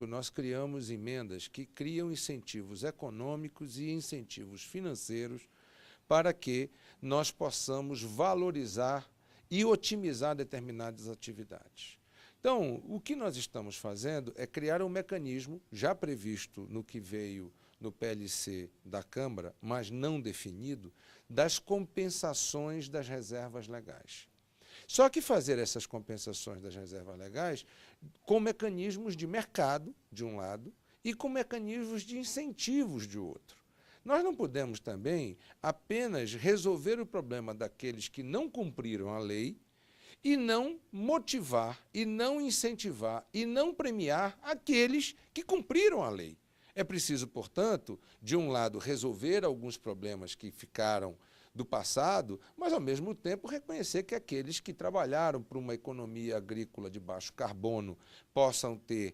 nós criamos emendas que criam incentivos econômicos e incentivos financeiros para que nós possamos valorizar e otimizar determinadas atividades. Então, o que nós estamos fazendo é criar um mecanismo, já previsto no que veio no PLC da Câmara, mas não definido, das compensações das reservas legais. Só que fazer essas compensações das reservas legais com mecanismos de mercado, de um lado, e com mecanismos de incentivos, de outro. Nós não podemos também apenas resolver o problema daqueles que não cumpriram a lei e não motivar, e não incentivar, e não premiar aqueles que cumpriram a lei. É preciso, portanto, de um lado, resolver alguns problemas que ficaram do passado, mas, ao mesmo tempo, reconhecer que aqueles que trabalharam para uma economia agrícola de baixo carbono possam ter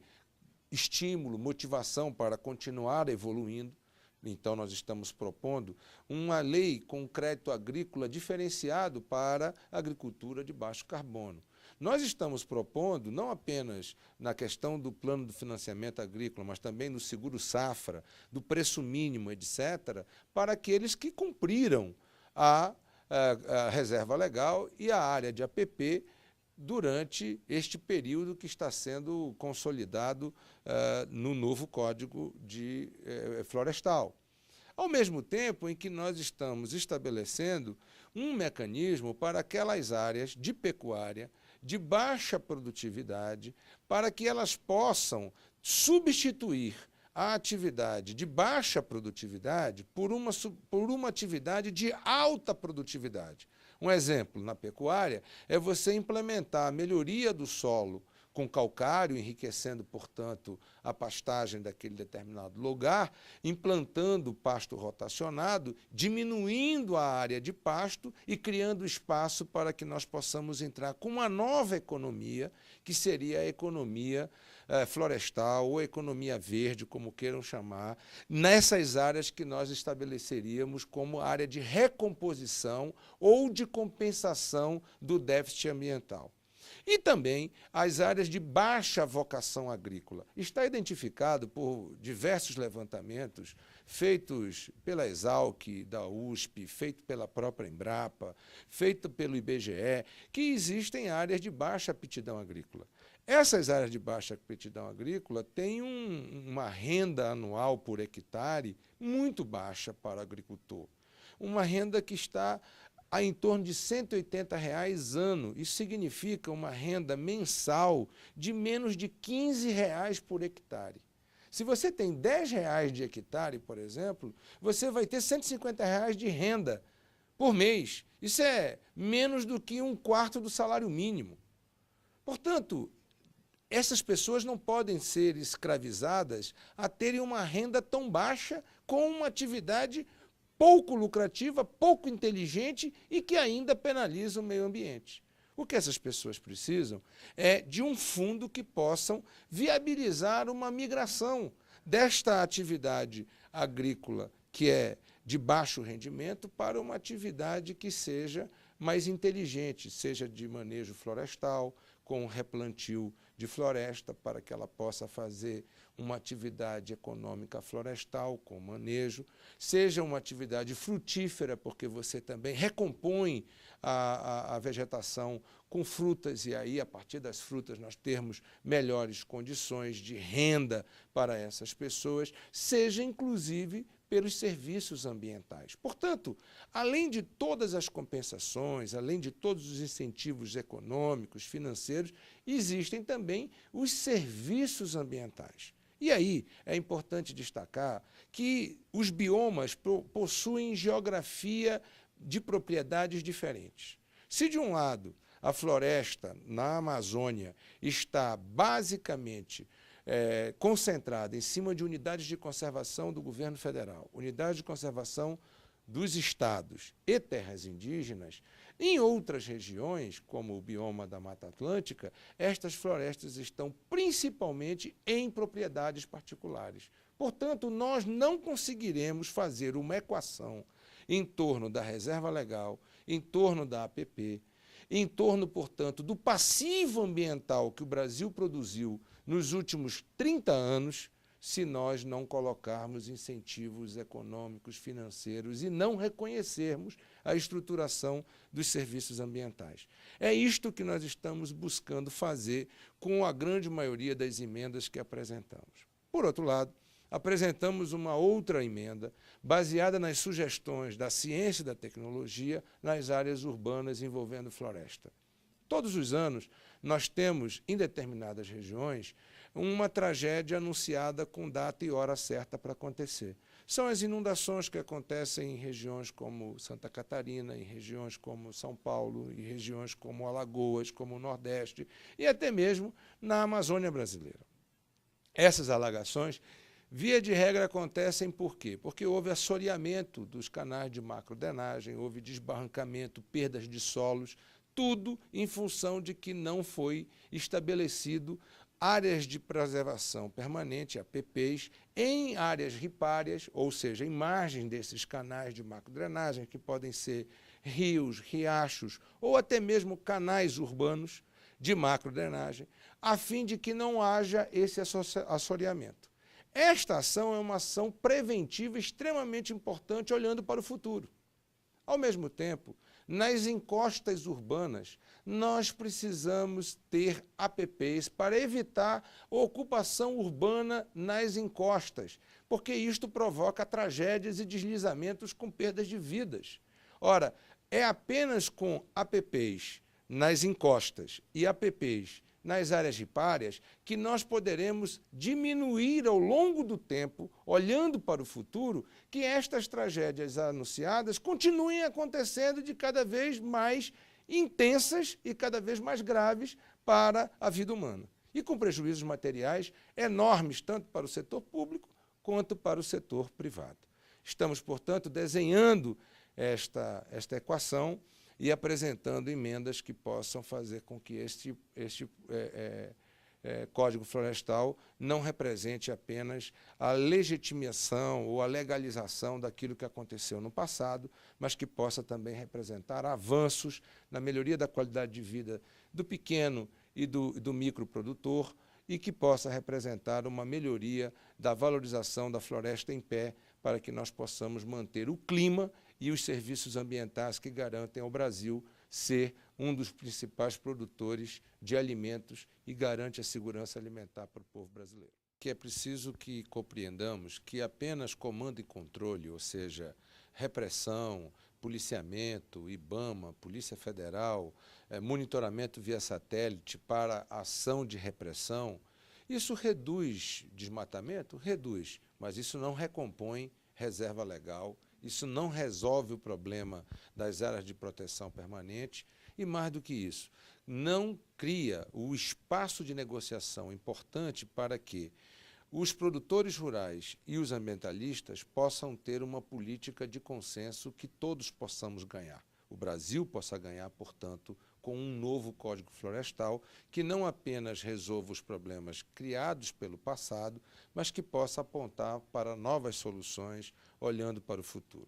estímulo, motivação para continuar evoluindo. Então, nós estamos propondo uma lei com crédito agrícola diferenciado para a agricultura de baixo carbono. Nós estamos propondo, não apenas na questão do plano do financiamento agrícola, mas também do seguro-safra, do preço mínimo, etc., para aqueles que cumpriram a reserva legal e a área de APP durante este período que está sendo consolidado no novo Código Florestal. Ao mesmo tempo em que nós estamos estabelecendo um mecanismo para aquelas áreas de pecuária de baixa produtividade, para que elas possam substituir a atividade de baixa produtividade por uma atividade de alta produtividade. Um exemplo, na pecuária, é você implementar a melhoria do solo com calcário, enriquecendo, portanto, a pastagem daquele determinado lugar, implantando pasto rotacionado, diminuindo a área de pasto e criando espaço para que nós possamos entrar com uma nova economia, que seria a economia florestal ou economia verde, como queiram chamar, nessas áreas que nós estabeleceríamos como área de recomposição ou de compensação do déficit ambiental. E também as áreas de baixa vocação agrícola. Está identificado por diversos levantamentos feitos pela Exalc, da USP, feito pela própria Embrapa, feito pelo IBGE, que existem áreas de baixa aptidão agrícola. Essas áreas de baixa aptidão agrícola têm uma renda anual por hectare muito baixa para o agricultor. Uma renda que está em torno de R$ 180 ano. Isso significa uma renda mensal de menos de R$ 15 por hectare. Se você tem R$ 10 de hectare, por exemplo, você vai ter R$ 150 de renda por mês. Isso é menos do que 1/4 do salário mínimo. Portanto, essas pessoas não podem ser escravizadas a terem uma renda tão baixa com uma atividade pouco lucrativa, pouco inteligente e que ainda penaliza o meio ambiente. O que essas pessoas precisam é de um fundo que possam viabilizar uma migração desta atividade agrícola, que é de baixo rendimento, para uma atividade que seja mais inteligente, seja de manejo florestal, com replantio de floresta, para que ela possa fazer uma atividade econômica florestal com manejo, seja uma atividade frutífera, porque você também recompõe a vegetação com frutas, e aí, a partir das frutas, nós termos melhores condições de renda para essas pessoas, seja, inclusive, pelos serviços ambientais. Portanto, além de todas as compensações, além de todos os incentivos econômicos, financeiros, existem também os serviços ambientais. E aí é importante destacar que os biomas possuem geografia de propriedades diferentes. Se, de um lado, a floresta na Amazônia está basicamente concentrada em cima de unidades de conservação do governo federal, unidades de conservação dos estados e terras indígenas, em outras regiões, como o bioma da Mata Atlântica, estas florestas estão principalmente em propriedades particulares. Portanto, nós não conseguiremos fazer uma equação em torno da reserva legal, em torno da APP, em torno, portanto, do passivo ambiental que o Brasil produziu nos últimos 30 anos se nós não colocarmos incentivos econômicos, financeiros e não reconhecermos a estruturação dos serviços ambientais. É isto que nós estamos buscando fazer com a grande maioria das emendas que apresentamos. Por outro lado, apresentamos uma outra emenda baseada nas sugestões da ciência e da tecnologia nas áreas urbanas envolvendo floresta. Todos os anos, nós temos, em determinadas regiões, uma tragédia anunciada com data e hora certa para acontecer. São as inundações que acontecem em regiões como Santa Catarina, em regiões como São Paulo, em regiões como Alagoas, como o Nordeste e até mesmo na Amazônia brasileira. Essas alagações, via de regra, acontecem por quê? Porque houve assoreamento dos canais de macrodrenagem, houve desbarrancamento, perdas de solos, tudo em função de que não foi estabelecido áreas de preservação permanente, APPs, em áreas ripárias, ou seja, em margem desses canais de macrodrenagem, que podem ser rios, riachos, ou até mesmo canais urbanos de macrodrenagem, a fim de que não haja esse assoreamento. Esta ação é uma ação preventiva extremamente importante, olhando para o futuro. Ao mesmo tempo, nas encostas urbanas, nós precisamos ter APPs para evitar a ocupação urbana nas encostas, porque isto provoca tragédias e deslizamentos com perdas de vidas. Ora, é apenas com APPs nas encostas e APPs nas áreas ripárias que nós poderemos diminuir ao longo do tempo, olhando para o futuro, que estas tragédias anunciadas continuem acontecendo de cada vez mais intensas e cada vez mais graves para a vida humana. E com prejuízos materiais enormes, tanto para o setor público quanto para o setor privado. Estamos, portanto, desenhando esta equação e apresentando emendas que possam fazer com que este Código Florestal não represente apenas a legitimação ou a legalização daquilo que aconteceu no passado, mas que possa também representar avanços na melhoria da qualidade de vida do pequeno e do microprodutor e que possa representar uma melhoria da valorização da floresta em pé para que nós possamos manter o clima e os serviços ambientais que garantem ao Brasil ser um dos principais produtores de alimentos e garante a segurança alimentar para o povo brasileiro. Que é preciso que compreendamos que apenas comando e controle, ou seja, repressão, policiamento, IBAMA, Polícia Federal, monitoramento via satélite para ação de repressão, isso reduz desmatamento? Reduz, mas isso não recompõe reserva legal, isso não resolve o problema das áreas de proteção permanente e, mais do que isso, não cria o espaço de negociação importante para que os produtores rurais e os ambientalistas possam ter uma política de consenso que todos possamos ganhar. O Brasil possa ganhar, portanto, com um novo Código Florestal que não apenas resolva os problemas criados pelo passado, mas que possa apontar para novas soluções olhando para o futuro.